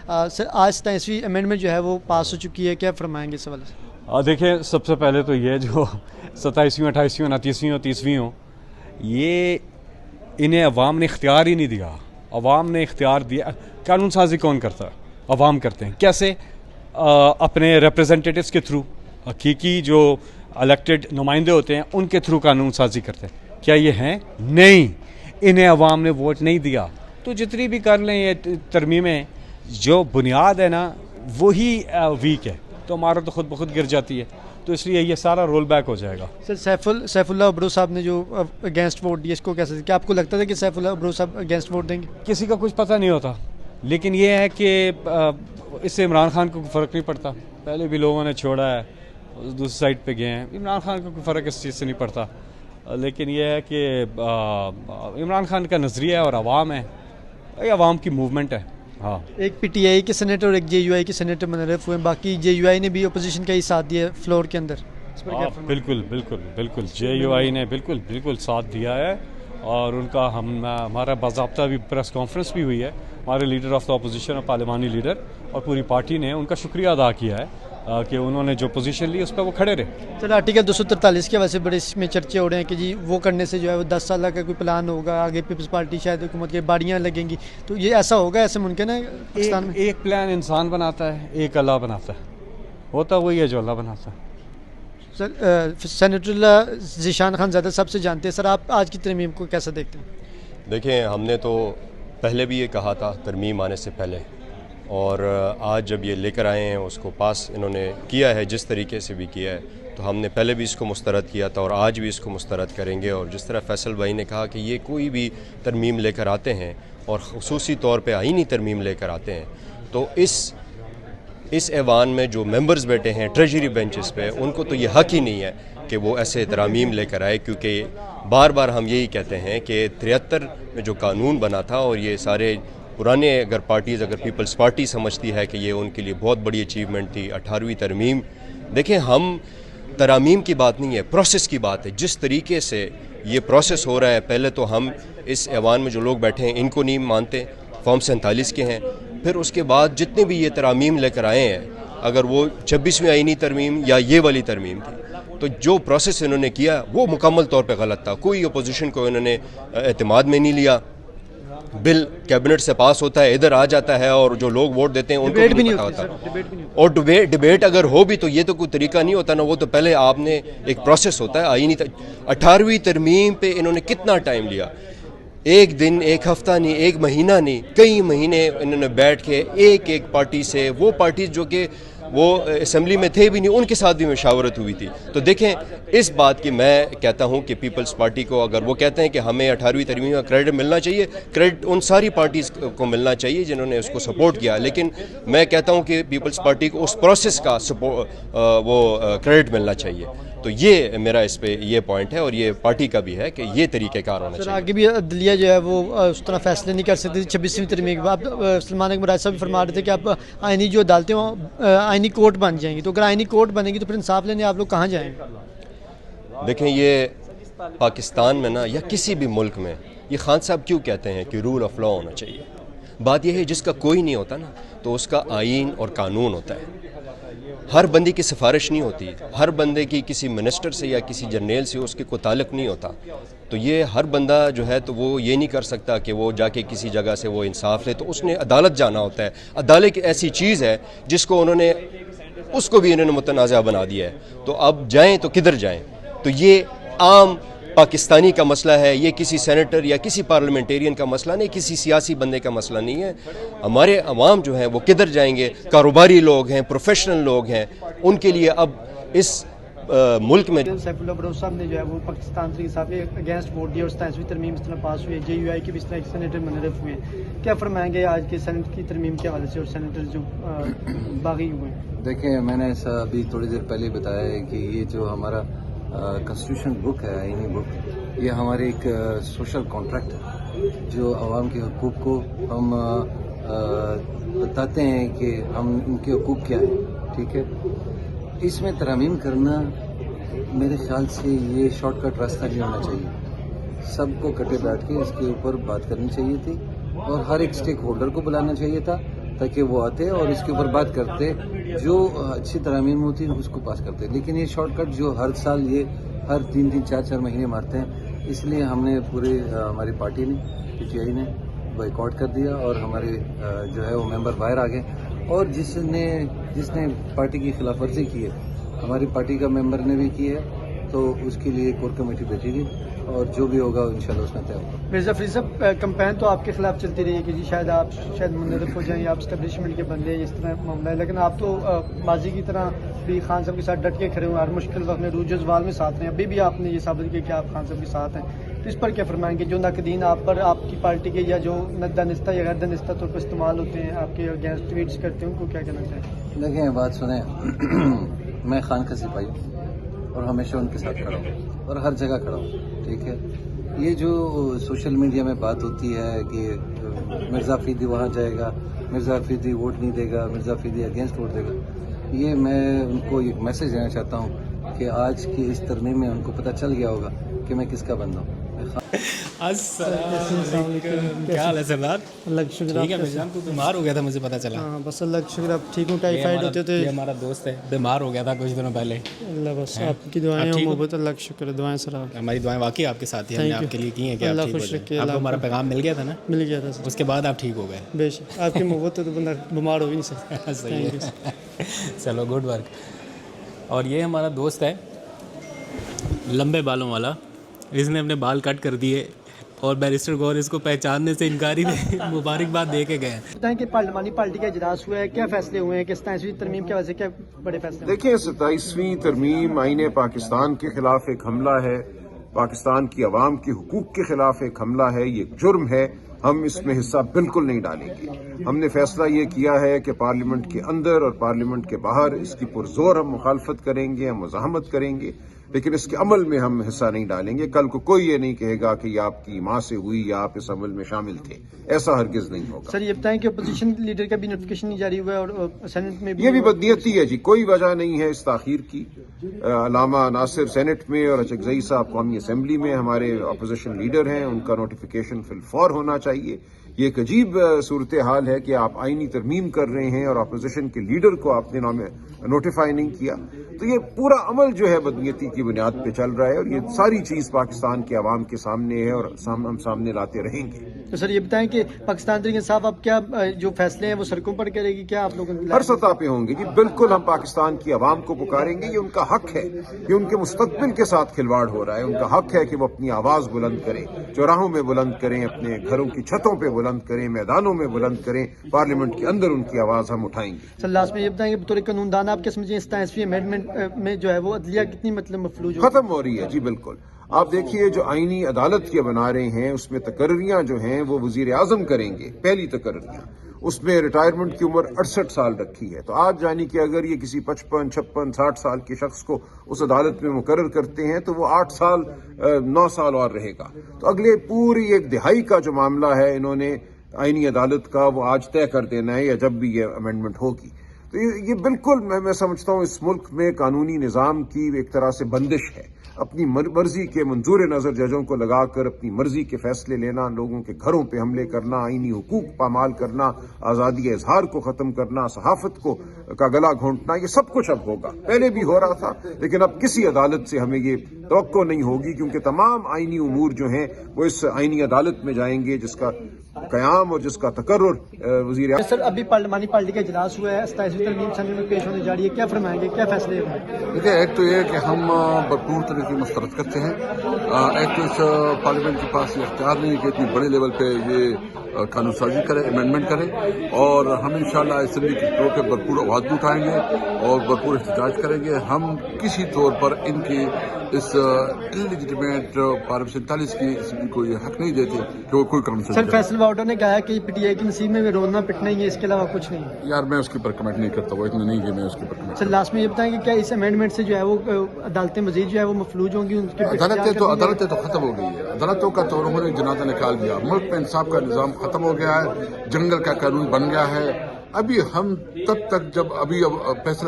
سر آج 27ویں امینڈمنٹ جو ہے وہ پاس ہو چکی ہے، کیا فرمائیں گے اس حوالے سے؟ دیکھیں، سب سے پہلے تو یہ جو 27ویں 28ویں 29ویں اور 30ویں ہوں، یہ انہیں عوام نے اختیار ہی نہیں دیا. عوام نے اختیار دیا. قانون سازی کون کرتا ہے؟ عوام کرتے ہیں. کیسے؟ اپنے ریپرزنٹیٹیوز کے تھرو. حقیقی جو الیکٹڈ نمائندے ہوتے ہیں ان کے تھرو قانون سازی کرتے ہیں. کیا یہ ہیں؟ نہیں. انہیں عوام نے ووٹ نہیں دیا. تو جتنی بھی کر لیں یہ ترمیمیں، جو بنیاد ہے نا وہی ویک ہے، تو ہمارا تو خود بخود گر جاتی ہے. تو اس لیے یہ سارا رول بیک ہو جائے گا. سر سیف اللہ ابرو صاحب نے جو اگینسٹ ووٹ دیا، اس کو کیسے، کیا آپ کو لگتا تھا کہ سیف اللہ ابرو صاحب اگینسٹ ووٹ دیں گے؟ کسی کا کچھ پتہ نہیں ہوتا، لیکن یہ ہے کہ اس سے عمران خان کو کوئی فرق نہیں پڑتا. پہلے بھی لوگوں نے چھوڑا ہے، دوسری سائڈ پہ گئے ہیں. عمران خان کو کوئی فرق اس چیز سے نہیں پڑتا. لیکن یہ ہے کہ عمران خان کا نظریہ ہے اور عوام ہے، یہ عوام کی موومنٹ ہے. ہاں، ایک پی ٹی آئی کے سینیٹر اور ایک جے یو آئی کے سینیٹر منحرف ہوئے، باقی جے یو آئی نے بھی اپوزیشن کا ہی ساتھ دیا فلور کے اندر. بالکل جے یو آئی نے بالکل ساتھ دیا ہے، اور ان کا ہمارا باضابطہ بھی پریس کانفرنس بھی ہوئی ہے. ہمارے لیڈر آف دا اپوزیشن اور پارلیمانی لیڈر اور پوری پارٹی نے ان کا شکریہ ادا کیا ہے کہ انہوں نے جو پوزیشن لی اس پہ وہ کھڑے رہے. سر آرٹیکل 243 کے ویسے بڑے اس میں چرچے ہو رہے ہیں کہ جی وہ کرنے سے جو ہے وہ 10 سالہ کا کوئی پلان ہوگا، آگے پیپلز پارٹی شاید حکومت کے باڑیاں لگیں گی. تو یہ ایسا ہوگا، ایسے ممکن ہے پاکستان میں؟ ایک پلان انسان بناتا ہے، ایک اللہ بناتا ہے. ہوتا وہی ہے جو اللہ بناتا ہے. سر سینیٹر اللہ ذیشان خان زیادہ صاحب سے جانتے ہیں، سر آپ آج کی ترمیم کو کیسا دیکھتے ہیں؟ دیکھیں، ہم نے تو پہلے بھی یہ کہا تھا ترمیم آنے سے پہلے، اور آج جب یہ لے کر آئے ہیں اس کو پاس انہوں نے کیا ہے جس طریقے سے بھی کیا ہے، تو ہم نے پہلے بھی اس کو مسترد کیا تھا اور آج بھی اس کو مسترد کریں گے. اور جس طرح فیصل بھائی نے کہا کہ یہ کوئی بھی ترمیم لے کر آتے ہیں اور خصوصی طور پہ آئینی ترمیم لے کر آتے ہیں، تو اس ایوان میں جو ممبرز بیٹھے ہیں ٹریجری بینچز پہ، ان کو تو یہ حق ہی نہیں ہے کہ وہ ایسے ترامیم لے کر آئے. کیونکہ بار بار ہم یہی کہتے ہیں کہ 73 میں جو قانون بنا تھا، اور یہ سارے پرانے اگر پیپلز پارٹی سمجھتی ہے کہ یہ ان کے لیے بہت بڑی اچیومنٹ تھی 18ویں ترمیم. دیکھیں، ہم ترامیم کی بات نہیں ہے، پروسیس کی بات ہے. جس طریقے سے یہ پروسیس ہو رہا ہے، پہلے تو ہم اس ایوان میں جو لوگ بیٹھے ہیں ان کو نہیں مانتے، فارم 47 کے ہیں. پھر اس کے بعد جتنے بھی یہ ترامیم لے کر آئے ہیں، اگر وہ 26ویں آئینی ترمیم یا یہ والی ترمیم تھی، تو جو پروسیس انہوں نے کیا وہ مکمل طور پہ غلط تھا. کوئی اپوزیشن کو انہوں نے اعتماد میں نہیں لیا. بل کیبنٹ سے پاس ہوتا ہے، ادھر آ جاتا ہے، اور جو لوگ ووٹ دیتے ہیں ان کو بھی نہیں پتا ہوتا. اور ڈبیٹ اگر ہو بھی تو یہ تو کوئی طریقہ نہیں ہوتا نا. وہ تو پہلے آپ نے ایک پروسیس ہوتا ہے آئینی. 18ویں ترمیم پہ انہوں نے کتنا ٹائم لیا؟ ایک دن، ایک ہفتہ نہیں، ایک مہینہ نہیں، کئی مہینے انہوں نے بیٹھ کے ایک پارٹی سے، وہ پارٹیز جو کہ وہ اسمبلی میں تھے بھی نہیں، ان کے ساتھ بھی مشاورت ہوئی تھی. تو دیکھیں، اس بات کی میں کہتا ہوں کہ پیپلز پارٹی کو، اگر وہ کہتے ہیں کہ ہمیں 18ویں ترمیم کا کریڈٹ ملنا چاہیے، کریڈٹ ان ساری پارٹیز کو ملنا چاہیے جنہوں نے اس کو سپورٹ کیا. لیکن میں کہتا ہوں کہ پیپلز پارٹی کو اس پروسیس کا وہ کریڈٹ ملنا چاہیے. تو یہ میرا اس پہ یہ پوائنٹ ہے، اور یہ پارٹی کا بھی ہے کہ یہ طریقہ کار ہونا چاہیے. آگے بھی عدلیہ جو ہے وہ اس طرح فیصلے نہیں کر سکتی 26ویں ترمیم کے بعد. سلمان اکبر راج صاحب بھی فرما رہے تھے کہ آپ آئینی جو عدالتیں آئینی کورٹ بن جائیں گی، تو اگر آئینی کورٹ بنے گی تو پھر انصاف لینے آپ لوگ کہاں جائیں گے؟ دیکھیں، یہ پاکستان میں نا یا کسی بھی ملک میں یہ خان صاحب کیوں کہتے ہیں کہ رول آف لا ہونا چاہیے؟ بات یہ ہے جس کا کوئی نہیں ہوتا نا تو اس کا آئین اور قانون ہوتا ہے. ہر بندے کی سفارش نہیں ہوتی، ہر بندے کی کسی منسٹر سے یا کسی جرنیل سے اس کے کوئی تعلق نہیں ہوتا. تو یہ ہر بندہ جو ہے تو وہ یہ نہیں کر سکتا کہ وہ جا کے کسی جگہ سے وہ انصاف لے. تو اس نے عدالت جانا ہوتا ہے. عدالت ایسی چیز ہے جس کو انہوں نے، اس کو بھی انہوں نے متنازع بنا دیا ہے. تو اب جائیں تو کدھر جائیں؟ تو یہ عام پاکستانی کا مسئلہ ہے، یہ کسی سینیٹر یا کسی پارلیمنٹیرین کا مسئلہ نہیں، کسی سیاسی بندے کا مسئلہ نہیں ہے. ہمارے عوام جو ہیں وہ کدھر جائیں گے؟ کاروباری لوگ ہیں، پروفیشنل لوگ ہیں، ان کے لیے اب اس ملک میں سیف اللہ ابرو صاحب نے جو ہے وہ پاکستان سے صاحب اگینسٹ ووٹ دیا اور 27ویں ترمیم اس طرح پاس ہوئی ہے. جے یو آئی کے بھی اس طرح ایک سینیٹر منحرف ہوئے ہیں. کیا فرمائیں گے آج کے سینٹ کی ترمیم کے حوالے سے اور سینیٹر جو باغی ہوئے ہیں؟ دیکھیں، میں نے ابھی تھوڑی دیر پہلے بتایا ہے کہ یہ جو ہمارا کانسٹیٹیوشن بک ہے، آئینی بک، یہ ہمارے ایک سوشل کانٹریکٹ ہے جو عوام کے حقوق کو ہم بتاتے ہیں کہ ہم ان کے حقوق کیا ہیں. ٹھیک ہے، اس میں ترامیم کرنا میرے خیال سے یہ شارٹ کٹ راستہ نہیں ہونا چاہیے. سب کو کٹے بیٹھ کے اس کے اوپر بات کرنی چاہیے تھی، اور ہر ایک اسٹیک ہولڈر کو بلانا چاہیے تھا، تاکہ وہ آتے اور اس کے اوپر بات کرتے، جو اچھی ترامیم ہوتی ہیں اس کو پاس کرتے. لیکن یہ شارٹ کٹ جو ہر سال یہ ہر 3-4 مہینے مارتے ہیں، اس لیے ہم نے ہماری پارٹی نے PTI نے بائیکاٹ کر دیا اور ہمارے جو ہے وہ ممبر باہر آ گئے. اور جس نے پارٹی کی خلاف ورزی کی ہے، ہماری پارٹی کا ممبر نے بھی کی ہے، تو اس کے لیے کور کمیٹی بیٹھے گی اور جو بھی ہوگا انشاءاللہ اس میں طے ہوگا. مرزا فرید صاحب، کمپین تو آپ کے خلاف چلتی رہی ہے کہ جی شاید منحرف ہو جائیں یا آپ اسٹیبلشمنٹ کے بندے ہیں، اس طرح معاملہ ہے، لیکن آپ تو ماضی کی طرح بھی خان صاحب کے ساتھ ڈٹ کے کھڑے ہوئے، ہر مشکل وقت میں عروج و زوال میں ساتھ ہیں. ابھی بھی آپ نے یہ ثابت کیا کہ آپ خان صاحب کے ساتھ ہیں، تو اس پر کیا فرمائیں گے؟ جو ناقدین آپ پر آپ کی پارٹی کے یا جو دانستہ یا غیر دانستہ طور پر استعمال ہوتے ہیں، آپ کے اگینسٹ ٹویٹس کرتے ہیں، ان کو کیا کہنا چاہیں؟ دیکھیں بات سنیں، میں خان کا سپاہی ہوں اور ہمیشہ ان کے ساتھ کھڑا ہوں اور ہر جگہ کھڑا ہوں. ٹھیک ہے، یہ جو سوشل میڈیا میں بات ہوتی ہے کہ مرزا افریدی وہاں جائے گا، مرزا افریدی ووٹ نہیں دے گا، مرزا افریدی اگینسٹ ووٹ دے گا، یہ میں ان کو ایک میسج دینا چاہتا ہوں کہ آج کی اس ترمیم میں ان کو پتہ چل گیا ہوگا کہ میں کس کا بندہ ہوں. السلام علیکم، کیا حال ہے سردار؟ اللہ کا شکر. ٹھیک ہے میری جان، تو بیمار ہو گیا تھا مجھے پتا چلا. ہاں بس اللہ کا شکر، آپ ٹھیک ہوں؟ ٹائیفائڈ ہوتے تھے. یہ ہمارا دوست ہے، بیمار ہو گیا تھا کچھ دنوں پہلے. اللہ بس آپ کی دعائیں اور محبت، اللہ کا شکر ہے، دعائیں سر آپ. ہماری دعائیں واقعی آپ کے ساتھ ہی ہم نے آپ کے لیے کی ہیں کہ آپ ٹھیک ہو جائیں. آپ کو ہمارا پیغام مل گیا تھا نا؟ مل گیا تھا سر. اس کے بعد آپ ٹھیک ہو گئے. بے شک آپ کی محبت ہے تو بندہ بیمار ہو بھی نہیں سکتا. صحیح ہے، چلو گڈ ورک. اور یہ ہمارا دوست ہے لمبے بالوں والا، اس نے اپنے بال کٹ کر دیے اور بیرسٹر غور اس کو پہچاننے سے انکاری دے مبارکباد دے کے گئے. بتائیں کہ پارلیمانی پارٹی کا اجلاس ہوا ہے، کیا فیصلے ہوئے ہیں کہ 27ویں ترمیم کی وجہ سے کیا بڑے فیصلے؟ دیکھیں 27ویں ترمیم آئین پاکستان کے خلاف ایک حملہ ہے، پاکستان کی عوام کے حقوق کے خلاف ایک حملہ ہے، یہ ایک جرم ہے. ہم اس میں حصہ بالکل نہیں ڈالیں گے. ہم نے فیصلہ یہ کیا ہے کہ پارلیمنٹ کے اندر اور پارلیمنٹ کے باہر اس کی پرزور ہم مخالفت کریں گے، ہم مزاحمت کریں گے، لیکن اس کے عمل میں ہم حصہ نہیں ڈالیں گے. کل کو کوئی یہ نہیں کہے گا کہ یہ آپ کی ماں سے ہوئی یا آپ اس عمل میں شامل تھے، ایسا ہرگز نہیں ہوگا. سر یہ بتائیں کہ اپوزیشن لیڈر کا بھی نوٹیفکیشن نہیں جاری ہوا ہے اور سینٹ میں یہ بھی بدنیتی ہے جی، کوئی وجہ نہیں ہے اس تاخیر کی. علامہ ناصر سینٹ میں اور اچکزئی صاحب قومی اسمبلی میں ہمارے اپوزیشن لیڈر ہیں، ان کا نوٹیفیکیشن فی الفور ہونا چاہیے. یہ ایک عجیب صورتحال ہے کہ آپ آئینی ترمیم کر رہے ہیں اور اپوزیشن کے لیڈر کو آپ نے نوٹیفائی نہیں کیا. تو یہ پورا عمل جو ہے بدنیتی کی بنیاد پہ چل رہا ہے اور یہ ساری چیز پاکستان کے عوام کے سامنے ہے اور ہم سامنے لاتے رہیں گے. تو سر یہ بتائیں کہ پاکستان تحریک انصاف اب کیا جو فیصلے ہیں وہ سڑکوں پر کرے گی، کیا آپ لوگوں کی ہر سطح پہ ہوں گے جی؟ بالکل ہم پاکستان کی عوام کو پکاریں گے. یہ ان کا حق ہے، یہ ان کے مستقبل کے ساتھ کھلواڑ ہو رہا ہے. ان کا حق ہے کہ وہ اپنی آواز بلند کریں، چوراہوں میں بلند کریں، اپنے گھروں کی چھتوں پہ بلند کریں، میدانوں میں بلند کریں. پارلیمنٹ کے اندر ان کی آواز ہم اٹھائیں گے. سر لاسٹ میں یہ بتائیں کہ بطور قانون دان آپ کیا سمجھیں 27ویں امینڈمنٹ میں جو ہے وہ عدلیہ کتنی مفلوج ختم ہو رہی ہے؟ جی بالکل. آپ دیکھیے جو آئینی عدالت یہ بنا رہے ہیں اس میں تقرریاں جو ہیں وہ وزیر اعظم کریں گے. پہلی تقرریاں اس میں ریٹائرمنٹ کی عمر 68 سال رکھی ہے. تو آج یعنی کہ اگر یہ کسی 55, 56, 60 سال کے شخص کو اس عدالت میں مقرر کرتے ہیں تو وہ 8 سال 9 سال اور رہے گا. تو اگلے پوری ایک دہائی کا جو معاملہ ہے انہوں نے آئینی عدالت کا وہ آج طے کر دینا ہے یا جب بھی یہ امینڈمنٹ ہوگی. تو یہ بالکل میں سمجھتا ہوں اس ملک میں قانونی نظام کی ایک طرح سے بندش ہے. اپنی مرضی کے منظور نظر ججوں کو لگا کر اپنی مرضی کے فیصلے لینا، لوگوں کے گھروں پہ حملے کرنا، آئینی حقوق پامال کرنا، آزادی اظہار کو ختم کرنا، صحافت کا گلا گھونٹنا، یہ سب کچھ اب ہوگا. پہلے بھی ہو رہا تھا لیکن اب کسی عدالت سے ہمیں یہ توقع نہیں ہوگی کیونکہ تمام آئینی امور جو ہیں وہ اس آئینی عدالت میں جائیں گے جس کا قیام اور جس کا تقرر وزیر اعظم. سر ابھی پارلیمانی پارٹی کا اجلاس ہوا ہے، 27ویں ترمیم سینٹ میں پیش ہونے جا رہی ہے، کیا فرمائیں گے، کیا فیصلے ہوئے؟ دیکھیے ایک تو یہ کہ ہم بھرپور طریقے سے مسترد کرتے ہیں. ایک تو اس پارلیمنٹ کے پاس یہ اختیار نہیں کہ اتنی بڑے لیول پہ یہ قانون سازی کرے، امینڈمنٹ کرے، اور ہم انشاءاللہ اسمبلی کے طور پہ بھرپور آواز بھی اٹھائیں گے اور بھرپور احتجاج کریں گے. ہم کسی طور پر ان کی اس انلیجیٹمیٹ پارلیمنٹ 47 کی اسمبلی کو یہ حق نہیں دیتے کہ وہ کوئی قانون سازی سر فیصل واؤڈر نے کہا کہ PTI کی نصیب میں رولنا پٹنا ہی ہے، اس کے علاوہ کچھ نہیں. یار میں اس کے اوپر کمنٹ نہیں کرتا، وہ اتنا نہیں کہ میں اس کے اوپر کمنٹ. سر لاسٹ میں یہ بتائیں کہ کیا اس امینڈمنٹ سے جو ہے وہ عدالتیں مزید جو ہے وہ مفلوج ہوں گی؟ عدالتیں تو ختم ہو گئی ہے. عدالتوں کا تو انہوں نے جنازہ نکال دیا. ملک میں انصاف کا نظام ختم ہو گیا ہے، جنگل کا قانون بن گیا ہے. ابھی ہم تب تک جب ابھی فیصلہ